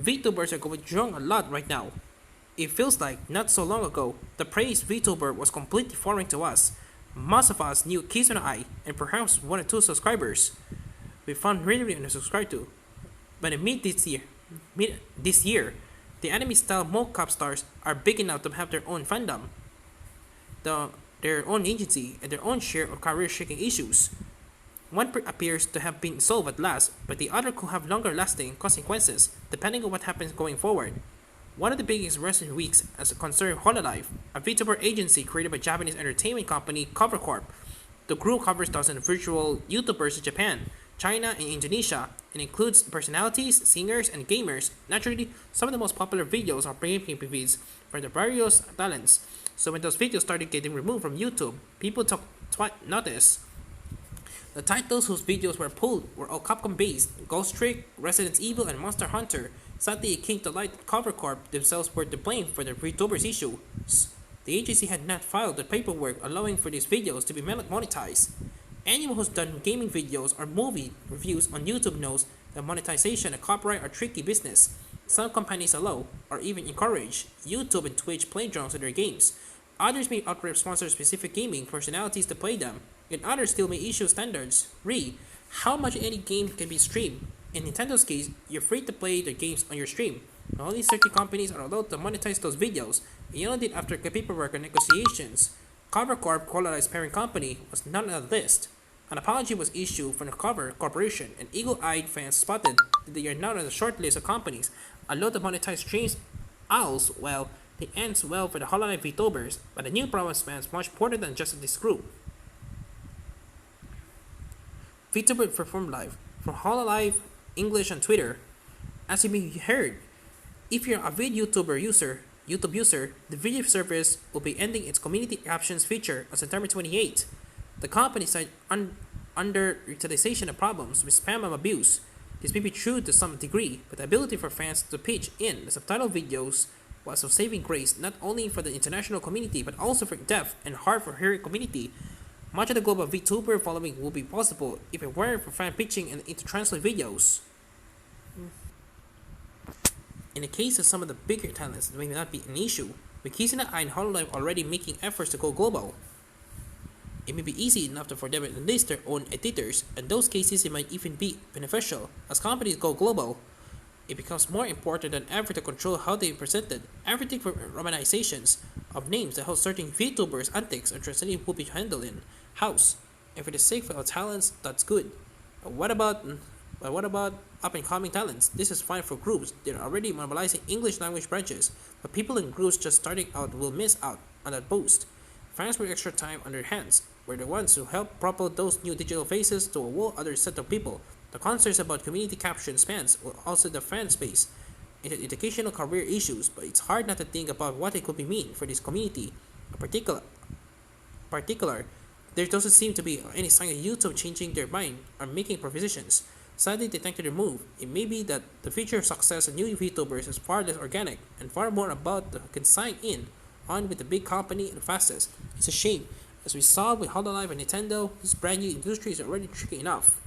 VTubers are going strong a lot right now. It feels like not so long ago, the praised VTuber was completely foreign to us. Most of us knew Kiss Eye and perhaps one or two subscribers we found really unsubscribed to. But in mid this year, the anime-style mocap stars are big enough to have their own fandom, their own agency, and their own share of career-shaking issues. One appears to have been solved at last, but the other could have longer-lasting consequences depending on what happens going forward. One of the biggest recent weeks as concerned Hololive, a VTuber agency created by Japanese entertainment company Cover Corp. The group covers dozens of virtual YouTubers in Japan, China, and Indonesia, and includes personalities, singers, and gamers. Naturally, some of the most popular videos are gaming PVs for their various talents. So when those videos started getting removed from YouTube, people took notice. The titles whose videos were pulled were all Capcom based: Ghost Trick, Resident Evil, and Monster Hunter. Sadly, it came to light that Cover Corp themselves were to blame for the VTubers issue. The agency had not filed the paperwork allowing for these videos to be monetized. Anyone who's done gaming videos or movie reviews on YouTube knows that monetization and copyright are tricky business. Some companies allow, or even encourage, YouTube and Twitch playgrounds in their games. Others may outright sponsor specific gaming personalities to play them, and others still may issue standards. How much any game can be streamed. In Nintendo's case, you're free to play their games on your stream. Only certain companies are allowed to monetize those videos, and only did after paperwork and negotiations. Cover Corp, Hololiv's parent company, was not on the list. An apology was issued from the Cover Corporation, and eagle-eyed fans spotted that they are not on the short list of companies allowed to monetize streams. Owls, well, it ends well for the Hololive VTubers, but the new problem spans much broader than just this group. VTuber perform live from Hololive, English, and Twitter. As you may have heard, if you're a YouTube user, the video service will be ending its community captions feature on September 28. The company cited underutilization of problems with spam and abuse. This may be true to some degree, but the ability for fans to pitch in the subtitle videos was of saving grace not only for the international community but also for deaf and hard for hearing community. Much of the global VTuber following would be possible if it weren't for fan pitching and intertranslate videos. In the case of some of the bigger talents, it may not be an issue, with Kizuna and Hololive already making efforts to go global. It may be easy enough for them to enlist their own editors, and in those cases it might even be beneficial. As companies go global, it becomes more important than ever to control how they are presented. Everything from romanizations of names that host certain VTubers' antics or translating will be handled in-house. And for the sake of our talents, that's good. But what about up-and-coming talents? This is fine for groups. They're already mobilizing English language branches, but people in groups just starting out will miss out on that boost. Fans with extra time on their hands were the ones who helped propel those new digital faces to a whole other set of people. The concerns about community caption spans will also the fan space into educational career issues, but it's hard not to think about what it could mean for this community. In particular, there doesn't seem to be any sign of YouTube changing their mind or making propositions. Sadly, they tend to their move. It may be that the future success of new VTubers is far less organic and far more about the who can sign in on with the big company and fastest. It's a shame, as we saw with Hololive and Nintendo, this brand new industry is already tricky enough.